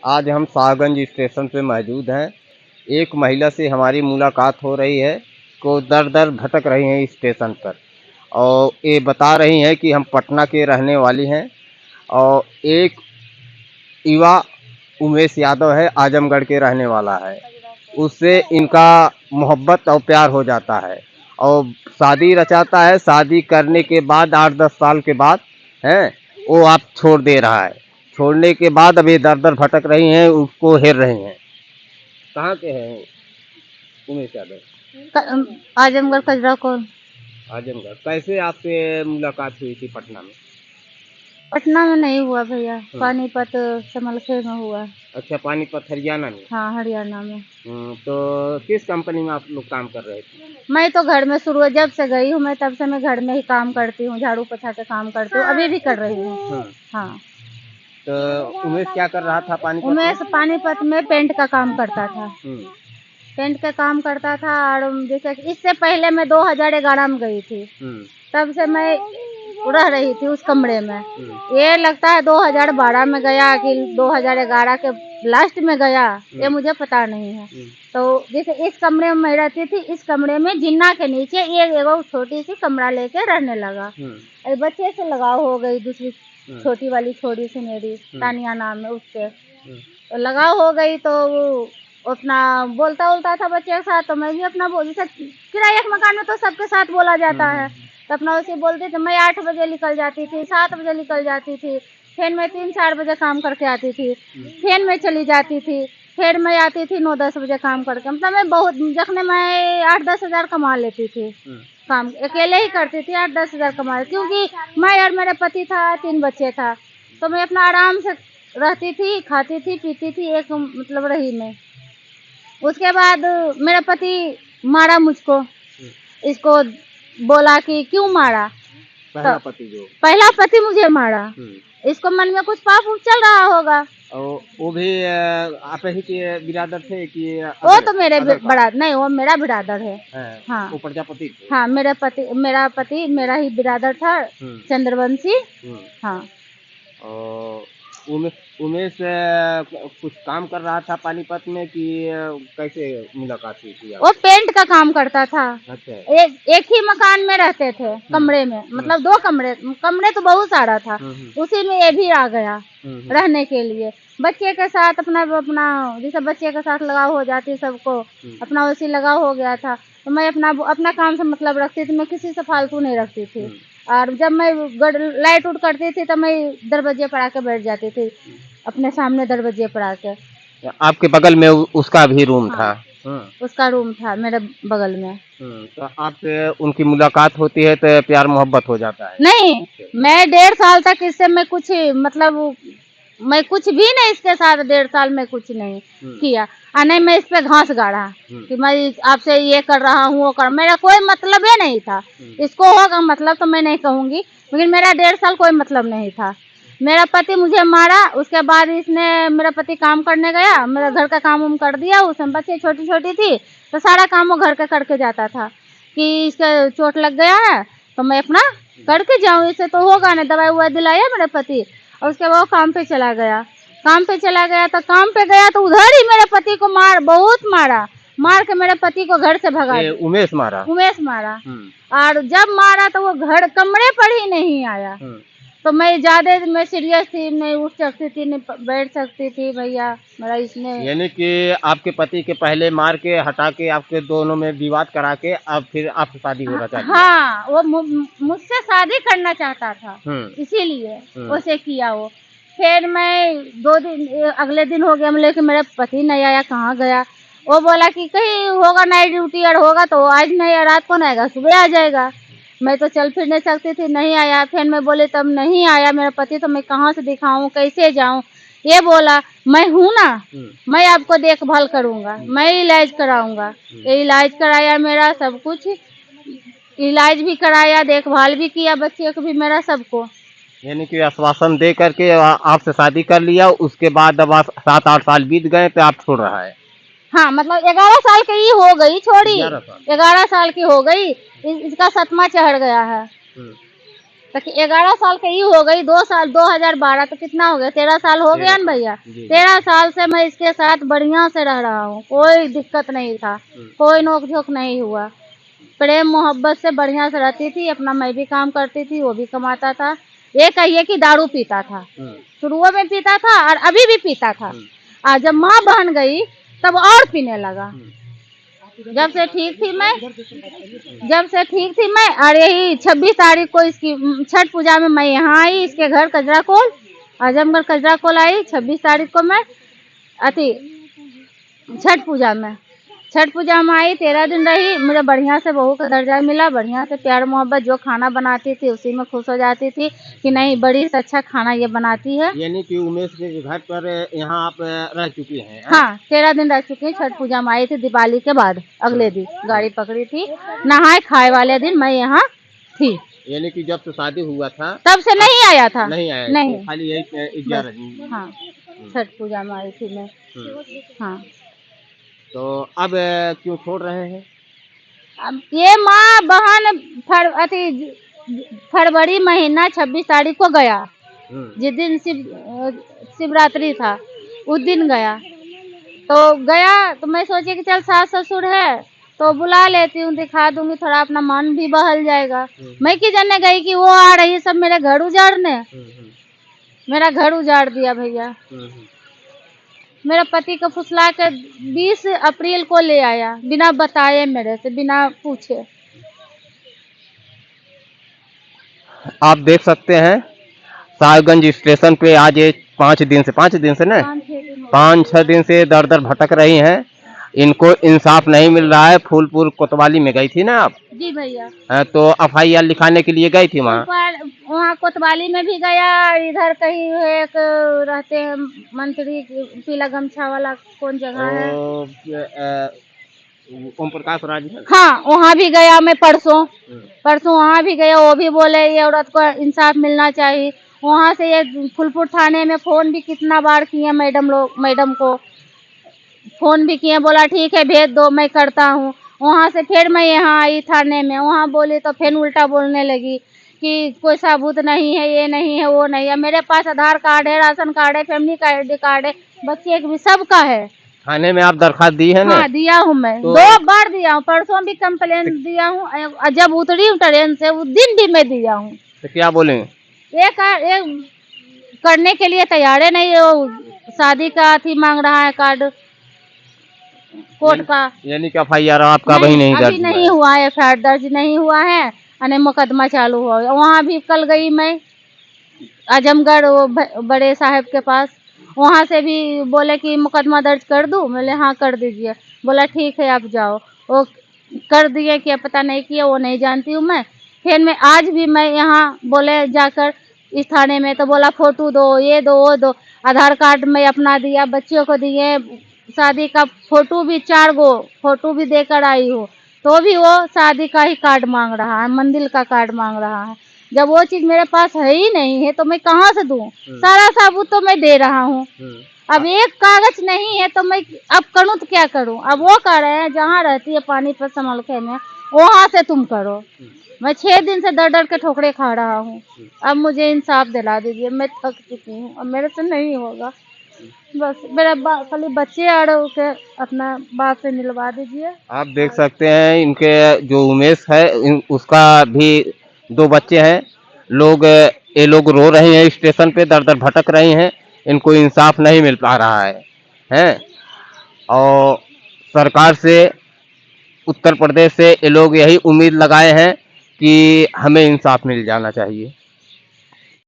आज हम शाहगंज स्टेशन पे मौजूद हैं। एक महिला से हमारी मुलाकात हो रही है, को दर-दर भटक रही हैं स्टेशन पर और ये बता रही हैं कि हम पटना के रहने वाली हैं और एक युवा उमेश यादव है, आजमगढ़ के रहने वाला है। उससे इनका मोहब्बत और प्यार हो जाता है और शादी रचाता है। शादी करने के बाद 8-10 साल के बाद हैं, वो आप छोड़ दे रहा है। छोड़ने के बाद अब ये दर-दर भटक रही हैं, उसको हेर रही हैं। कहाँ के हैं उमेश यादव? आजमगढ़ कजरा को। आजमगढ़। कैसे आपसे मुलाकात हुई थी पटना में? पटना में नहीं हुआ भैया, हाँ। पानीपत समलखे में हुआ। अच्छा, पानीपत हरियाणा में। हाँ, हरियाणा में। तो किस कंपनी में आप लोग काम कर रहे थे? मैं तो घर में शुरू जब से गई हूँ मैं तब से मैं घर में ही काम करती हूँ, झाड़ू पोछा के काम करती हूँ, अभी भी कर रही हूँ। हाँ। हाँ। तो उमेश क्या कर रहा था पानीपत में? उमेश पानीपत में पेंट का काम करता था। हम्म, पेंट का काम करता था और जैसे इससे पहले मैं 2011 में गई थी, हम्म, तब से मैं रह रही थी उस कमरे में। हम्म, ये लगता है 2012 में गया कि 2011 के लास्ट में गया, ये मुझे पता नहीं है। तो जैसे इस कमरे में मैं रहती थी, इस कमरे में जिन्ना के नीचे एक छोटी सी कमरा लेके रहने लगा। अरे बच्चे से लगाव हो गई, दूसरी छोटी वाली छोड़ी से मेरी तानिया नाम है उससे तो लगाव हो गई। तो वो अपना बोलता उलता था बच्चे के साथ, तो मैं भी अपना बोल जैसे किराए के मकान में तो सबके साथ बोला जाता है, तो अपना उसे बोलती थी। मैं 8 बजे निकल जाती थी, 7 बजे निकल जाती थी, फिर मैं 3-4 बजे काम करके आती थी, फिर मैं चली जाती थी, फिर मैं आती थी 9-10 बजे काम करके। मतलब मैं बहुत जखने मैं 8-10 हज़ार कमा लेती थी। काम अकेले ही करती थी, 8-10 हज़ार कमा, क्योंकि मैं और मेरा पति था, 3 बच्चे था, तो मैं अपना आराम से रहती थी, खाती थी, पीती थी, एक मतलब रही मैं। उसके बाद मेरा पति मारा मुझको, इसको बोला कि क्यों मारा। पहला तो पति जो? पहला पति मुझे मारा, इसको मन में कुछ पाप उप चल रहा होगा। और वो भी आप ही के बिरादर थे कि वो अदर तो मेरे अदर का? बड़ा नहीं, वो मेरा बिरादर है। हैं, हाँ वो प्रजापति थे? हाँ, मेरा पति मेरा ही बिरादर था, चंद्रवंशी। हाँ। और उमेश कुछ काम कर रहा था पानीपत में कि कैसे मुलाकात हुई थी वो आपसे? पेंट का काम करता था। अच्छा। एक ही मकान में रहते थे, कमरे में, मतलब 2 कमरे, कमरे तो बहुत सारा था, उसी में ये भी आ गया रहने के लिए। बच्चे के साथ अपना अपना जैसे बच्चे के साथ लगाव हो जाती सबको, अपना उसी लगाव हो गया था। तो मैं अपना अपना काम से मतलब रखती थी, मैं किसी से फालतू नहीं रखती थी। और जब मैं लाइट उठ करती थी तो मैं दरवाजे पर आके बैठ जाती थी, अपने सामने दरवाजे पर आके। आपके बगल में उसका भी रूम हाँ, था? उसका रूम था मेरे बगल में। तो आपसे उनकी मुलाकात होती है तो प्यार मोहब्बत हो जाता है? नहीं, मैं 1.5 साल तक इससे मैं कुछ मतलब मैं कुछ भी नहीं इसके साथ 1.5 साल में कुछ नहीं किया। नहीं मैं इस पे घास गाड़ा कि मैं आपसे ये कर रहा हूँ, वो कर, मेरा कोई मतलब ही नहीं था। इसको होगा मतलब तो मैं नहीं कहूँगी, लेकिन मेरा 1.5 साल कोई मतलब नहीं था। मेरा पति मुझे मारा, उसके बाद इसने मेरा पति काम करने गया, मेरा घर का काम उम कर दिया, उसमें बच्चे छोटी-छोटी थी, तो सारा काम वो घर का करके जाता था कि इसका चोट लग गया है, तो मैं अपना करके जाऊँ, इससे तो होगा नहीं। दवाई-ववाई दिलाया मेरे पति और उसके बाद वो काम पे चला गया। काम पे चला गया तो काम पे गया तो उधर ही मेरे पति को बहुत मारा, मार के मेरे पति को घर से भगा दिया। उमेश मारा? उमेश मारा। और जब मारा तो वो घर कमरे पर ही नहीं आया। तो मैं ज़्यादा मैं सीरियस थी, नहीं उठ सकती थी, नहीं बैठ सकती थी भैया, मेरा इसमें। यानी कि आपके पति के पहले मार के हटा के आपके दोनों में विवाद करा के अब फिर आपसे शादी होना चाह दिया? हाँ, वो मुझसे शादी करना चाहता था, इसीलिए हम्म, उसे किया वो। फिर मैं 2 दिन अगले दिन हो गया मतलब कि मेरा पति नहीं आया, कहाँ गया। वो बोला कि कहीं होगा नाइट ड्यूटी और होगा तो आज नहीं, रात को नहीं आएगा, सुबह आ जाएगा। मैं तो चल फिर नहीं सकती थी, नहीं आया। फिर मैं बोली तब नहीं आया मेरा पति, तो मैं कहाँ से दिखाऊं, कैसे जाऊं। ये बोला मैं हूँ ना, मैं आपको देखभाल करूंगा, मैं इलाज कराऊंगा। ये इलाज कराया मेरा, सब कुछ इलाज भी कराया, देखभाल भी किया, बच्चे को भी मेरा, सबको। यानी कि आश्वासन दे करके आपसे शादी कर लिया, उसके बाद अब 7-8 साल बीत गए तो आप छोड़ रहा है? हाँ, मतलब 11 साल की हो गई छोड़ी, 11 साल? 11 साल की हो गई, इसका 7वां चढ़ गया है। तो 11 साल के ही हो गई, 2 साल 2012 तो कितना हो गया, 13 साल हो गया ना भैया। 13 साल से मैं इसके साथ बढ़िया से रह रहा हूँ, कोई दिक्कत नहीं था, कोई नोक झोंक नहीं हुआ, प्रेम मोहब्बत से बढ़िया से रहती थी। अपना मैं भी काम करती थी, वो भी कमाता था। ये कहिए कि दारू पीता था, शुरुआत में पीता था और अभी भी पीता था। आज जब माँ बहन गई तब और पीने लगा। जब से ठीक थी मैं और यही 26 तारीख को इसकी छठ पूजा में मैं यहाँ आई, इसके घर कजराकोल, आजमगढ़ कजराकोल आई 26 तारीख को मैं अति छठ पूजा में आई। 13 दिन रही, मुझे बढ़िया से बहू का दर्जा मिला, बढ़िया से प्यार मोहब्बत, जो खाना बनाती थी उसी में खुश हो जाती थी कि नहीं बड़ी से अच्छा खाना ये बनाती है। यानी कि उमेश के घर पर यहाँ आप रह चुकी हैं? हाँ, 13 दिन रह चुकी हैं। छठ पूजा में आई थी, दिवाली के बाद अगले दिन गाड़ी पकड़ी थी, नहाए खाए वाले दिन मैं यहाँ थी। यानी कि जब से शादी हुआ था तब से नहीं आया था? नहीं, खाली यही हाँ, छठ पूजा में आई थी मैं। हाँ, तो अब क्यों छोड़ रहे हैं? अब ये माँ बहन फरवरी महीना 26 तारीख को गया, जिस दिन शिवरात्रि था उस दिन गया। तो मैं सोची कि चल सास ससुर है तो बुला लेती हूँ, दिखा दूंगी, थोड़ा अपना मन भी बहल जाएगा। मैं की जानने गई कि वो आ रही सब मेरे घर उजाड़ने। मेरा घर उजाड़ दिया भैया। मेरा पति को फुसला कर 20 अप्रैल को ले आया, बिना बताए, मेरे से बिना पूछे। आप देख सकते हैं साहिबगंज स्टेशन पे आज ये 5 दिन से 5-6 दिन से दर दर भटक रही हैं। इनको इंसाफ नहीं मिल रहा है। फूलपुर कोतवाली में गई थी ना आप? जी भैया। तो FIR लिखाने के लिए गई थी वहाँ कोतवाली में भी गया, इधर कहीं एक रहते हैं मंत्री पीला गमछा वाला, कौन जगह है, ओम प्रकाश राज। हाँ, वहाँ भी गया मैं परसों वहाँ भी गया। वो भी बोले ये औरत को इंसाफ मिलना चाहिए। वहाँ से ये फूलपुर थाने में फोन भी कितना बार किए, मैडम को फोन भी किए, बोला ठीक है भेज दो मैं करता हूँ। वहाँ से फिर मैं यहाँ आई थाने में, वहाँ बोली तो फिर उल्टा बोलने लगी कि कोई सबूत नहीं है, ये नहीं है, वो नहीं है। मेरे पास आधार कार्ड है, राशन कार्ड है, फैमिली का ID कार्ड है, बच्चे भी सबका है। थाने में आप दरखास्त दी है ना? हाँ, दिया हूँ मैं, 2 बार दिया हूँ, परसों भी कंप्लेन दिया हूँ, जब उतरी हूँ ट्रेन से उस दिन भी मैं दिया हूँ। तो क्या बोले? एक करने के लिए तैयार है नहीं, वो शादी का थी मांग रहा है कार्ड कोर्ट का। यानी कि FIR आपका वही नहीं दर्ज नहीं हुआ है, FIR दर्ज नहीं हुआ है, अने मुकदमा चालू हुआ। वहाँ भी कल गई मैं आजमगढ़, वो बड़े साहब के पास, वहाँ से भी बोले कि मुकदमा दर्ज कर दूँ। मैंने हाँ कर दीजिए। बोला ठीक है आप जाओ। वो कर दिए कि पता नहीं किया, वो नहीं जानती हूँ मैं। फिर मैं आज भी मैं यहाँ बोले जाकर इस थाने में, तो बोला फोटो दो, ये दो, वो दो। आधार कार्ड में अपना दिया, बच्चियों को दिए, शादी का फोटो भी 4 गो फोटो भी देकर आई हूँ, तो भी वो शादी का ही कार्ड मांग रहा है, मंदिर का कार्ड मांग रहा है। जब वो चीज मेरे पास है ही नहीं है तो मैं कहाँ से दूँ? सारा सबूत तो मैं दे रहा हूँ। अब एक कागज नहीं है तो मैं अब करूँ तो क्या करूँ? अब वो कह रहे हैं जहाँ रहती है पानीपत समलखे में, वहाँ से तुम करो। मैं 6 दिन से डर डर के ठोकरे खा रहा हूँ। अब मुझे इंसाफ दिला दीजिए, मैं थक चुकी हूँ, अब मेरे से नहीं होगा। बस मेरा खाली बच्चे आ रहे के अपना बाप से मिलवा दीजिए। आप देख सकते हैं इनके जो उमेश है उसका भी 2 बच्चे हैं। ये लोग रो रहे हैं, स्टेशन पे दर दर भटक रही हैं, इनको इंसाफ नहीं मिल पा रहा है। और सरकार से, उत्तर प्रदेश से ये लोग यही उम्मीद लगाए हैं कि हमें इंसाफ मिल जाना चाहिए।